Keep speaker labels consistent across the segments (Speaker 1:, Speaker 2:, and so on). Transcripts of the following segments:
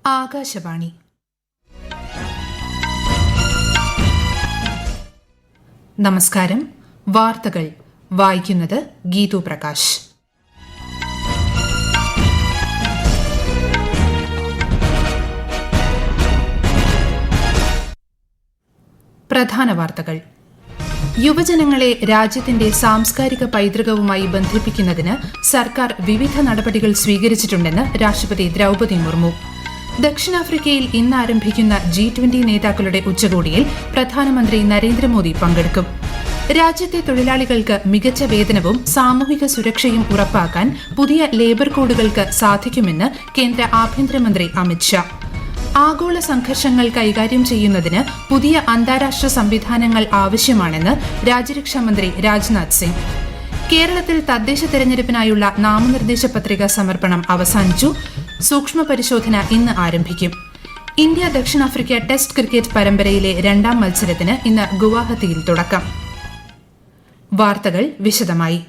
Speaker 1: ആകാശവാണി. നമസ്കാരം. വാർത്തകൾ വായിക്കുന്നത് ഗീതു പ്രകാശ്. പ്രധാന വാർത്തകൾ. യുവജനങ്ങളെ രാജ്യത്തിന്റെ സാംസ്കാരിക പൈതൃകവുമായി ബന്ധിപ്പിക്കുന്നതിന് സർക്കാർ വിവിധ നടപടികൾ സ്വീകരിച്ചിട്ടുണ്ടെന്ന് രാഷ്ട്രപതി ദ്രൌപദി മുർമു. ദക്ഷിണാഫ്രിക്കയിൽ ഇന്ന് ആരംഭിക്കുന്ന G20 നേതാക്കളുടെ ഉച്ചകോടിയിൽ പ്രധാനമന്ത്രി നരേന്ദ്രമോദി പങ്കെടുക്കും. രാജ്യത്തെ തൊഴിലാളികൾക്ക് മികച്ച വേതനവും സാമൂഹിക സുരക്ഷയും ഉറപ്പാക്കാൻ പുതിയ ലേബർ കോഡുകൾക്ക് സാധിക്കുമെന്ന് കേന്ദ്ര ആഭ്യന്തരമന്ത്രി അമിത്ഷാ. ആഗോള സംഘർഷങ്ങൾ കൈകാര്യം ചെയ്യുന്നതിന് പുതിയ അന്താരാഷ്ട്ര സംവിധാനങ്ങൾ ആവശ്യമാണെന്ന് രാജ്യരക്ഷാമന്ത്രി രാജ്നാഥ് സിംഗ്. കേരളത്തിൽ തദ്ദേശ തെരഞ്ഞെടുപ്പിനായുള്ള നാമനിർദ്ദേശ പത്രിക സമർപ്പണം അവസാനിച്ചു. സൂക്ഷ്മ പരിശോധന ഇന്ന് ആരംഭിക്കും. ഇന്ത്യ ദക്ഷിണാഫ്രിക്ക ടെസ്റ്റ് ക്രിക്കറ്റ് പരമ്പരയിലെ രണ്ടാം മത്സരത്തിന് ഇന്ന് ഗുവാഹത്തിയിൽ തുടക്കം. വാർത്തകൾ വിശദമായി.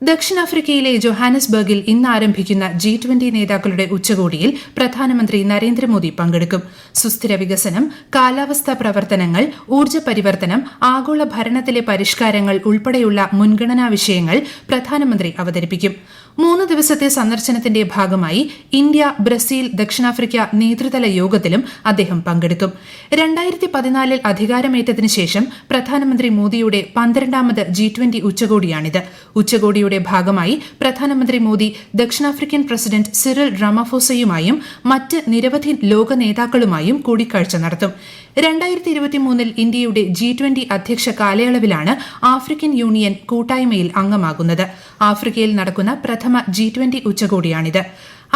Speaker 1: ദക്ഷിണാഫ്രിക്കയിലെ ജോഹാനസ്ബർഗിൽ ഇന്ന് ആരംഭിക്കുന്ന G20 നേതാക്കളുടെ ഉച്ചകോടിയിൽ പ്രധാനമന്ത്രി നരേന്ദ്രമോദി പങ്കെടുക്കും. സുസ്ഥിര വികസനം, കാലാവസ്ഥാ പ്രവർത്തനങ്ങൾ, ഊർജ്ജ പരിവർത്തനം, ആഗോള ഭരണത്തിലെ പരിഷ്കാരങ്ങൾ ഉൾപ്പെടെയുള്ള മുൻഗണനാ വിഷയങ്ങൾ പ്രധാനമന്ത്രി അവതരിപ്പിക്കും. 3 ദിവസത്തെ സന്ദർശനത്തിന്റെ ഭാഗമായി ഇന്ത്യ, ബ്രസീൽ, ദക്ഷിണാഫ്രിക്ക നേതൃതല യോഗത്തിലും അദ്ദേഹം പങ്കെടുക്കും. 2014 അധികാരമേറ്റതിനു ശേഷം പ്രധാനമന്ത്രി മോദിയുടെ 12ാമത് G20 ഉച്ചകോടിയാണിത്. ഉച്ചകോടിയുടെ ഭാഗമായി പ്രധാനമന്ത്രി മോദി ദക്ഷിണാഫ്രിക്കൻ പ്രസിഡന്റ് സിറിൽ റാമഫോസയുമായും മറ്റ് നിരവധി ലോക നേതാക്കളുമായും കൂടിക്കാഴ്ച നടത്തും. 2023 ഇന്ത്യയുടെ G20 അധ്യക്ഷ കാലയളവിലാണ് ആഫ്രിക്കൻ യൂണിയൻ കൂട്ടായ്മയിൽ അംഗമാകുന്നത്. ആഫ്രിക്കയിൽ നടക്കുന്ന പ്രഥമ G20 ഉച്ചകോടിയാണിത്.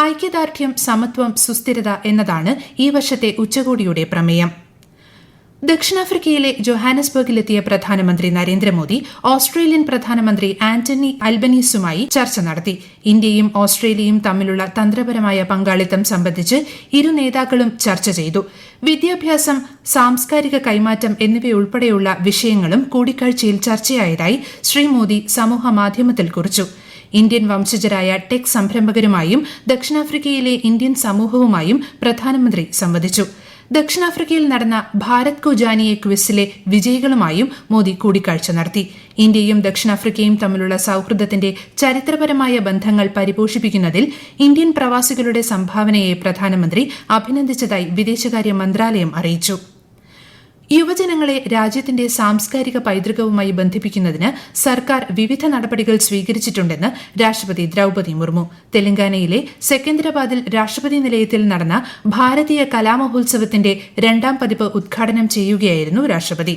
Speaker 1: ഐക്യദാർഢ്യം, സമത്വം, സുസ്ഥിരത എന്നതാണ് ഈ വർഷത്തെ ഉച്ചകോടിയുടെ പ്രമേയം. ദക്ഷിണാഫ്രിക്കയിലെ ജോഹാനസ്ബർഗിലെത്തിയ പ്രധാനമന്ത്രി നരേന്ദ്രമോദി ഓസ്ട്രേലിയൻ പ്രധാനമന്ത്രി ആന്റണി അൽബനീസുമായി ചർച്ച നടത്തി. ഇന്ത്യയും ഓസ്ട്രേലിയയും തമ്മിലുള്ള തന്ത്രപരമായ പങ്കാളിത്തം സംബന്ധിച്ച് ഇരു നേതാക്കളും ചർച്ച ചെയ്തു. വിദ്യാഭ്യാസം, സാംസ്കാരിക കൈമാറ്റം എന്നിവയുൾപ്പെടെയുള്ള വിഷയങ്ങളും കൂടിക്കാഴ്ചയിൽ ചർച്ചയായതായി ശ്രീ മോദി സമൂഹമാധ്യമത്തിൽ കുറിച്ചു. ഇന്ത്യൻ വംശജരായ ടെക് സംരംഭകരുമായും ദക്ഷിണാഫ്രിക്കയിലെ ഇന്ത്യൻ സമൂഹവുമായും പ്രധാനമന്ത്രി സംവദിച്ചു. ദക്ഷിണാഫ്രിക്കയിൽ നടന്ന ഭാരത് കോ ജാനിയെ ക്വിസിലെ വിജയികളുമായും മോദി കൂടിക്കാഴ്ച നടത്തി. ഇന്ത്യയും ദക്ഷിണാഫ്രിക്കയും തമ്മിലുള്ള സൌഹൃദത്തിന്റെ ചരിത്രപരമായ ബന്ധങ്ങൾ പരിപോഷിപ്പിക്കുന്നതിൽ ഇന്ത്യൻ പ്രവാസികളുടെ സംഭാവനയെ പ്രധാനമന്ത്രി അഭിനന്ദിച്ചതായി വിദേശകാര്യ മന്ത്രാലയം അറിയിച്ചു. യുവജനങ്ങളെ രാജ്യത്തിന്റെ സാംസ്കാരിക പൈതൃകവുമായി ബന്ധിപ്പിക്കുന്നതിന് സർക്കാർ വിവിധ നടപടികൾ സ്വീകരിച്ചിട്ടുണ്ടെന്ന് രാഷ്ട്രപതി ദ്രൌപദി മുർമു. തെലങ്കാനയിലെ സെക്കന്ദരാബാദിൽ രാഷ്ട്രപതി നിലയത്തിൽ നടന്ന ഭാരതീയ കലാമഹോത്സവത്തിന്റെ 2ാം പതിപ്പ് ഉദ്ഘാടനം ചെയ്യുകയായിരുന്നു രാഷ്ട്രപതി.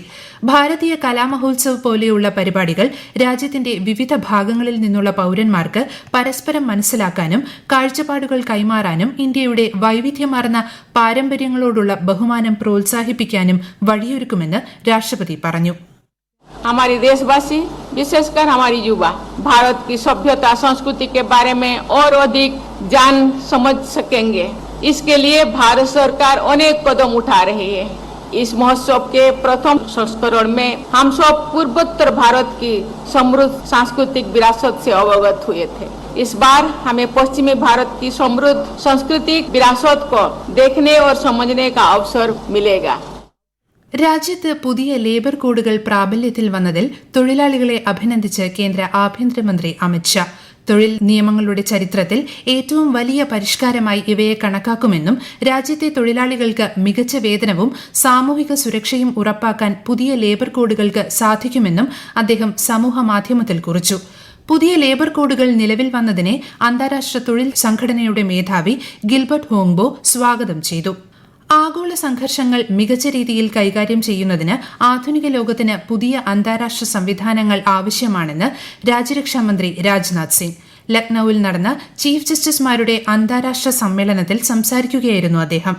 Speaker 1: ഭാരതീയ കലാമഹോത്സവ് പോലെയുള്ള പരിപാടികൾ രാജ്യത്തിന്റെ വിവിധ ഭാഗങ്ങളിൽ നിന്നുള്ള പൌരന്മാർക്ക് പരസ്പരം മനസ്സിലാക്കാനും കാഴ്ചപ്പാടുകൾ കൈമാറാനും ഇന്ത്യയുടെ വൈവിധ്യമാർന്ന പാരമ്പര്യങ്ങളോടുള്ള ബഹുമാനം പ്രോത്സാഹിപ്പിക്കാനും വഴിയൊരുക്കുമെന്ന് രാഷ്ട്രപതി പറഞ്ഞു.
Speaker 2: हमारे देशवासी, विशेषकर हमारी युवा, भारत की सभ्यता संस्कृति के बारे में और अधिक जान समझ सकेंगे. इसके लिए भारत सरकार अनेक कदम उठा रही है. इस महोत्सव के प्रथम संस्करण में हम सब पूर्वोत्तर भारत की समृद्ध सांस्कृतिक विरासत से अवगत हुए थे. इस बार हमें पश्चिमी भारत की समृद्ध सांस्कृतिक विरासत को देखने और समझने का अवसर मिलेगा.
Speaker 1: രാജ്യത്ത് പുതിയ ലേബർ കോഡുകൾ പ്രാബല്യത്തിൽ വന്നതിൽ തൊഴിലാളികളെ അഭിനന്ദിച്ച് കേന്ദ്ര ആഭ്യന്തരമന്ത്രി അമിത്ഷാ. തൊഴിൽ നിയമങ്ങളുടെ ചരിത്രത്തിൽ ഏറ്റവും വലിയ പരിഷ്കാരമായി ഇവയെ കണക്കാക്കുമെന്നും രാജ്യത്തെ തൊഴിലാളികൾക്ക് മികച്ച വേതനവും സാമൂഹിക സുരക്ഷയും ഉറപ്പാക്കാൻ പുതിയ ലേബർ കോഡുകൾക്ക് സാധിക്കുമെന്നും അദ്ദേഹം സമൂഹമാധ്യമത്തിൽ കുറിച്ചു. പുതിയ ലേബർ കോഡുകൾ നിലവിൽ വന്നതിനെ അന്താരാഷ്ട്ര തൊഴിൽ സംഘടനയുടെ മേധാവി ഗിൽബർട്ട് ഹോങ്ബോ സ്വാഗതം ചെയ്തു. ആഗോള സംഘർഷങ്ങൾ മികച്ച രീതിയിൽ കൈകാര്യം ചെയ്യുന്നതിന് ആധുനിക ലോകത്തിന് പുതിയ അന്താരാഷ്ട്ര സംവിധാനങ്ങൾ ആവശ്യമാണെന്ന് രാജ്യരക്ഷാമന്ത്രി രാജ്നാഥ് സിംഗ്. ലക്നൌവിൽ നടന്ന ചീഫ് ജസ്റ്റിസുമാരുടെ അന്താരാഷ്ട്ര സമ്മേളനത്തിൽ സംസാരിക്കുകയായിരുന്നു അദ്ദേഹം.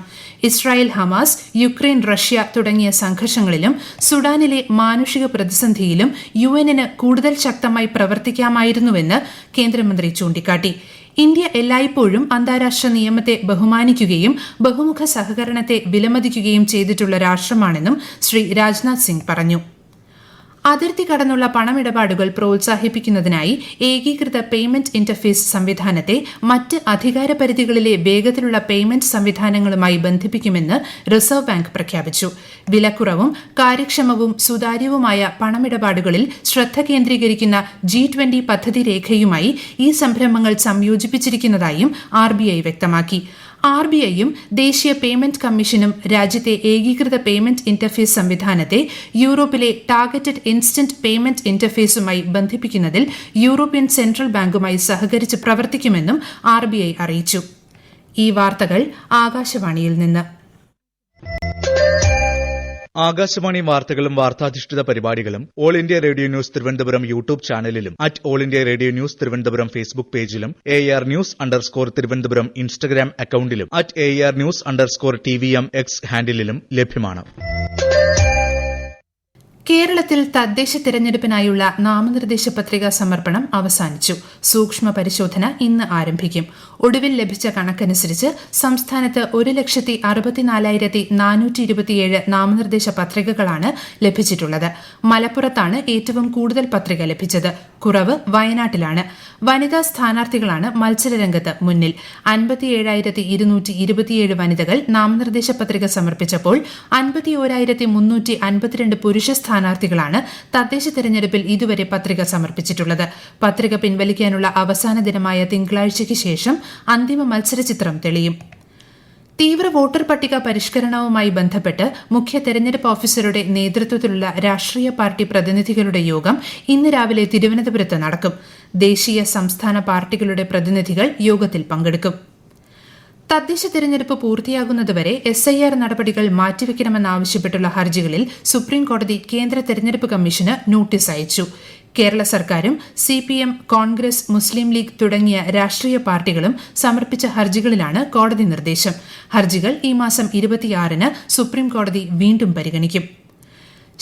Speaker 1: ഇസ്രായേൽ, ഹമാസ്, യുക്രൈൻ, റഷ്യ തുടങ്ങിയ സംഘർഷങ്ങളിലും സുഡാനിലെ മാനുഷിക പ്രതിസന്ധിയിലും UN കൂടുതൽ ശക്തമായി പ്രവർത്തിക്കാമായിരുന്നുവെന്ന് കേന്ദ്രമന്ത്രി ചൂണ്ടിക്കാട്ടി. ഇന്ത്യ എല്ലായ്പ്പോഴും അന്താരാഷ്ട്ര നിയമത്തെ ബഹുമാനിക്കുകയും ബഹുമുഖ സഹകരണത്തെ വിലമതിക്കുകയും ചെയ്തിട്ടുള്ള രാഷ്ട്രമാണെന്നും ശ്രീ രാജ്നാഥ് സിംഗ് പറഞ്ഞു. അതിർത്തി കടന്നുള്ള പണമിടപാടുകൾ പ്രോത്സാഹിപ്പിക്കുന്നതിനായി ഏകീകൃത പേയ്മെന്റ് ഇന്റർഫേസ് സംവിധാനത്തെ മറ്റ് അധികാരപരിധികളിലെ വേഗത്തിലുള്ള പേയ്മെന്റ് സംവിധാനങ്ങളുമായി ബന്ധിപ്പിക്കുമെന്ന് റിസർവ് ബാങ്ക് പ്രഖ്യാപിച്ചു. വിലക്കുറവും കാര്യക്ഷമവും സുതാര്യവുമായ പണമിടപാടുകളിൽ ശ്രദ്ധ കേന്ദ്രീകരിക്കുന്ന G20 പദ്ധതി രേഖയുമായി ഈ സംരംഭങ്ങൾ സംയോജിപ്പിച്ചിരിക്കുന്നതായും RBI വ്യക്തമാക്കി. RBIയും ദേശീയ പേയ്മെന്റ് കമ്മീഷനും രാജ്യത്തെ ഏകീകൃത പേയ്മെന്റ് ഇന്റർഫേസ് സംവിധാനത്തെ യൂറോപ്പിലെ ടാർഗറ്റഡ് ഇൻസ്റ്റന്റ് പേയ്മെന്റ് ഇന്റർഫേസുമായി ബന്ധിപ്പിക്കുന്നതിൽ യൂറോപ്യൻ സെൻട്രൽ ബാങ്കുമായി സഹകരിച്ച് പ്രവർത്തിക്കുമെന്നും RBI അറിയിച്ചു. ഈ വാർത്തകൾ ആകാശവാണിയിൽ നിന്ന്.
Speaker 3: ആകാശവാണി വാർത്തകളും വാർത്താധിഷ്ഠിത പരിപാടികളും All India Radio News Thiruvananthapuram YouTube ചാനലിലും All India Radio News Thiruvananthapuram Facebook പേജിലും AR News_ തിരുവനന്തപുരം ഇൻസ്റ്റഗ്രാം അക്കൌണ്ടിലും AR News_TVM X ഹാൻഡിലും ലഭ്യമാണ്.
Speaker 1: കേരളത്തിൽ തദ്ദേശ തെരഞ്ഞെടുപ്പിനായുള്ള നാമനിർദ്ദേശ പത്രികാ സമർപ്പണം അവസാനിച്ചു. സൂക്ഷ്മ പരിശോധന ഇന്ന് ആരംഭിക്കും. ഒടുവിൽ ലഭിച്ച കണക്കനുസരിച്ച് സംസ്ഥാനത്ത് 1,64,427 നാമനിർദ്ദേശ പത്രികകളാണ് ലഭിച്ചിട്ടുള്ളത്. മലപ്പുറത്താണ് ഏറ്റവും കൂടുതൽ പത്രിക ലഭിച്ചത്. കുറവ് വയനാട്ടിലാണ്. വനിതാ സ്ഥാനാർത്ഥികളാണ് മത്സരരംഗത്ത് മുന്നിൽ. 57,227 വനിതകൾ നാമനിർദ്ദേശ പത്രിക സമർപ്പിച്ചപ്പോൾ 51,352 പുരുഷ സ്ഥാനാർത്ഥികളാണ് തദ്ദേശ തെരഞ്ഞെടുപ്പിൽ ഇതുവരെ പത്രിക സമർപ്പിച്ചിട്ടുള്ളത്. പത്രിക പിൻവലിക്കാനുള്ള അവസാന ദിനമായ തിങ്കളാഴ്ചയ്ക്ക് ശേഷം അന്തിമ മത്സരചിത്രം തെളിയും. തീവ്ര വോട്ടർ പട്ടിക പരിഷ്കരണവുമായി ബന്ധപ്പെട്ട് മുഖ്യ തെരഞ്ഞെടുപ്പ് ഓഫീസറുടെ നേതൃത്വത്തിലുള്ള രാഷ്ട്രീയ പാർട്ടി പ്രതിനിധികളുടെ യോഗം ഇന്ന് രാവിലെ തിരുവനന്തപുരത്ത് നടക്കും. ദേശീയ സംസ്ഥാന പാർട്ടികളുടെ പ്രതിനിധികൾ യോഗത്തിൽ പങ്കെടുക്കും. തദ്ദേശ തെരഞ്ഞെടുപ്പ് പൂർത്തിയാകുന്നതുവരെ SIR നടപടികൾ മാറ്റിവെക്കണമെന്നാവശ്യപ്പെട്ടുള്ള ഹർജികളിൽ സുപ്രീംകോടതി കേന്ദ്ര തെരഞ്ഞെടുപ്പ് കമ്മീഷന് നോട്ടീസ് അയച്ചു. കേരള സർക്കാരും CPM, കോൺഗ്രസ്, മുസ്ലിം ലീഗ് തുടങ്ങിയ രാഷ്ട്രീയ പാർട്ടികളും സമർപ്പിച്ച ഹർജികളിലാണ് കോടതി നിർദ്ദേശം. ഹർജികൾ ഈ മാസം 26-ന് സുപ്രീംകോടതി വീണ്ടും പരിഗണിക്കും.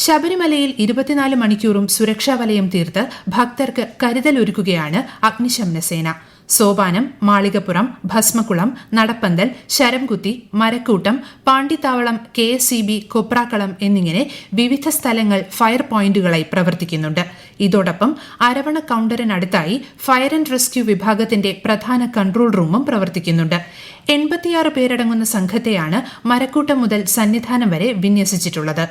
Speaker 1: ശബരിമലയിൽ 24 മണിക്കൂറും സുരക്ഷാ വലയം തീർത്ത് ഭക്തർക്ക് കരുതലൊരുക്കുകയാണ് അഗ്നിശമന സേന. സോപാനം, മാളികപ്പുറം, ഭസ്മക്കുളം, നടപ്പന്തൽ, ശരംകുത്തി, മരക്കൂട്ടം, പാണ്ടിത്താവളം, KSCB, കൊപ്രാക്കളം എന്നിങ്ങനെ വിവിധ സ്ഥലങ്ങൾ ഫയർ പോയിന്റുകളായി പ്രവർത്തിക്കുന്നുണ്ട്. ഇതോടൊപ്പം അരവണ കൌണ്ടറിനടുത്തായി ഫയർ ആൻഡ് റെസ്ക്യൂ വിഭാഗത്തിന്റെ പ്രധാന കൺട്രോൾ റൂമും പ്രവർത്തിക്കുന്നുണ്ട്. 86 പേരടങ്ങുന്ന സംഘത്തെയാണ് മരക്കൂട്ടം മുതൽ സന്നിധാനം വരെ വിന്യസിച്ചിട്ടുള്ളത്.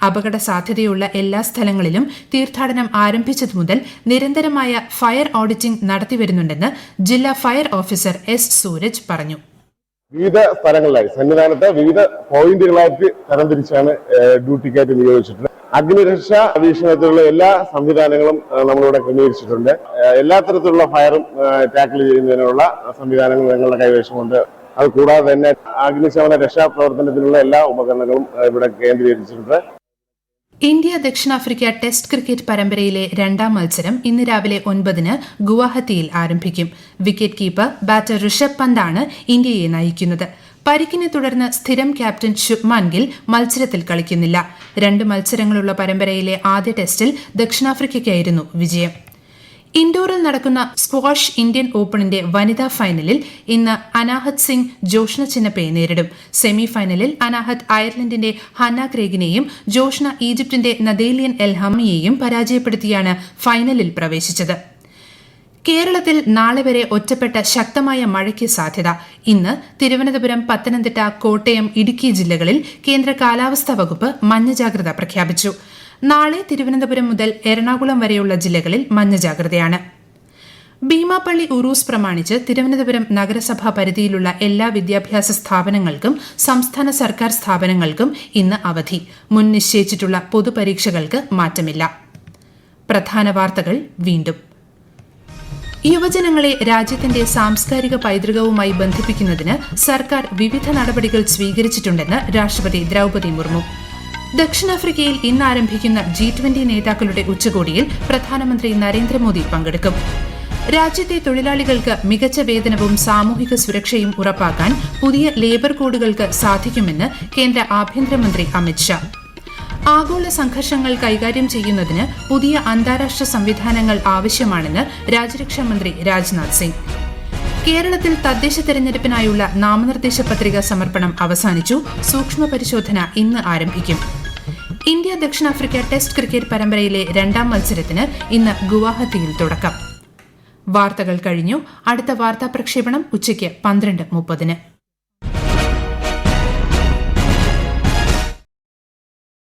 Speaker 1: അപകട സാധ്യതയുള്ള എല്ലാ സ്ഥലങ്ങളിലും തീർത്ഥാടനം ആരംഭിച്ചതു മുതൽ നിരന്തരമായ ഫയർ ഓഡിറ്റിംഗ് നടത്തിവരുന്നുണ്ടെന്ന് ജില്ലാ ഫയർ ഓഫീസർ S. സൂരജ് പറഞ്ഞു.
Speaker 4: വിവിധ സ്ഥലങ്ങളിലായി സന്നിധാനത്തെ വിവിധ പോയിന്റുകളായിട്ട് തരംതിരിച്ചാണ് ഡ്യൂട്ടിക്കായിട്ട് നിയോഗിച്ചിട്ടുള്ളത്. അഗ്നിരക്ഷാ വീക്ഷണത്തിലുള്ള എല്ലാ സംവിധാനങ്ങളും നമ്മളിവിടെ ക്രമീകരിച്ചിട്ടുണ്ട്. എല്ലാ തരത്തിലുള്ള ഫയറും ടാക്കിൾ ചെയ്യുന്നതിനുള്ള സംവിധാനങ്ങൾ ഞങ്ങളുടെ കൈവശമുണ്ട്. അത് കൂടാതെ തന്നെ അഗ്നിശമന രക്ഷാപ്രവർത്തനത്തിനുള്ള എല്ലാ ഉപകരണങ്ങളും ഇവിടെ കേന്ദ്രീകരിച്ചിട്ടുണ്ട്.
Speaker 1: ഇന്ത്യ ദക്ഷിണാഫ്രിക്ക ടെസ്റ്റ് ക്രിക്കറ്റ് പരമ്പരയിലെ രണ്ടാം മത്സരം ഇന്ന് രാവിലെ 9-ന് ഗുവാഹത്തിയിൽ ആരംഭിക്കും. വിക്കറ്റ് കീപ്പർ ബാറ്റർ ഋഷഭ് പന്താണ് ഇന്ത്യയെ നയിക്കുന്നത്. പരിക്കിനെ തുടർന്ന് സ്ഥിരം ക്യാപ്റ്റൻ ശുഭ്മാൻ ഗിൽ മത്സരത്തിൽ കളിക്കുന്നില്ല. 2 മത്സരങ്ങളുള്ള പരമ്പരയിലെ ആദ്യ ടെസ്റ്റിൽ ദക്ഷിണാഫ്രിക്കയ്ക്കായിരുന്നു വിജയം. ഇൻഡോറിൽ നടക്കുന്ന സ്ക്വാഷ് ഇന്ത്യൻ ഓപ്പണിന്റെ വനിതാ ഫൈനലിൽ ഇന്ന് അനാഹത് സിംഗ് ജോഷ്ന ചിന്നപ്പയെ നേരിടും. സെമി ഫൈനലിൽ അനാഹത് അയർലൻഡിന്റെ ഹന്ന ക്രേഗിനെയും ജോഷ്ന ഈജിപ്തിന്റെ നദേലിയൻ എൽഹാമിയെയും പരാജയപ്പെടുത്തിയാണ് ഫൈനലിൽ പ്രവേശിച്ചത്. കേരളത്തിൽ നാളെ വരെ ഒറ്റപ്പെട്ട ശക്തമായ മഴയ്ക്ക് സാധ്യത. ഇന്ന് തിരുവനന്തപുരം, പത്തനംതിട്ട, കോട്ടയം, ഇടുക്കി ജില്ലകളിൽ കേന്ദ്ര കാലാവസ്ഥാ വകുപ്പ് മഞ്ഞ ജാഗ്രത പ്രഖ്യാപിച്ചു. നാളെ തിരുവനന്തപുരം മുതൽ എറണാകുളം വരെയുള്ള ജില്ലകളിൽ മഞ്ഞ ജാഗ്രതയാണ്. ഭീമാപ്പള്ളി ഉറൂസ് പ്രമാണിച്ച് തിരുവനന്തപുരം നഗരസഭാ പരിധിയിലുള്ള എല്ലാ വിദ്യാഭ്യാസ സ്ഥാപനങ്ങൾക്കും സംസ്ഥാന സർക്കാർ സ്ഥാപനങ്ങൾക്കും ഇന്ന് അവധി. മുൻ നിശ്ചയിച്ചിട്ടുള്ള പൊതുപരീക്ഷകൾക്ക് മാറ്റമില്ല. പ്രധാന വാർത്തകൾ വീണ്ടും. യുവജനങ്ങളെ രാജ്യത്തിന്റെ സാംസ്കാരിക പൈതൃകവുമായി ബന്ധിപ്പിക്കുന്നതിന് സർക്കാർ വിവിധ നടപടികൾ സ്വീകരിച്ചിട്ടുണ്ടെന്ന് രാഷ്ട്രപതി ദ്രൌപദി മുർമു. ദക്ഷിണാഫ്രിക്കയിൽ ഇന്ന് ആരംഭിക്കുന്ന G20 നേതാക്കളുടെ ഉച്ചകോടിയിൽ പ്രധാനമന്ത്രി നരേന്ദ്രമോദി പങ്കെടുക്കും. രാജ്യത്തെ തൊഴിലാളികൾക്ക് മികച്ച വേതനവും സാമൂഹിക സുരക്ഷയും ഉറപ്പാക്കാൻ പുതിയ ലേബർ കോഡുകൾക്ക് സാധിക്കുമെന്ന് കേന്ദ്ര ആഭ്യന്തരമന്ത്രി അമിത്ഷാ. ആഗോള സംഘർഷങ്ങൾ കൈകാര്യം ചെയ്യുന്നതിന് പുതിയ അന്താരാഷ്ട്ര സംവിധാനങ്ങൾ ആവശ്യമാണെന്ന് രാജ്യരക്ഷാമന്ത്രി രാജ്നാഥ് സിംഗ്. കേരളത്തിൽ തദ്ദേശ തെരഞ്ഞെടുപ്പിനായുള്ള നാമനിർദ്ദേശ പത്രിക സമർപ്പണം അവസാനിച്ചു. സൂക്ഷ്മ പരിശോധന ഇന്ന് ആരംഭിക്കും. ഇന്ത്യ ദക്ഷിണാഫ്രിക്ക ടെസ്റ്റ് ക്രിക്കറ്റ് പരമ്പരയിലെ രണ്ടാം മത്സരത്തിന് ഇന്ന് ഗുവാഹത്തിയിൽ തുടക്കം. വാർത്തകൾ കഴിഞ്ഞു. അടുത്ത വാർത്താ പ്രക്ഷേപണം ഉച്ചയ്ക്ക് 12:30.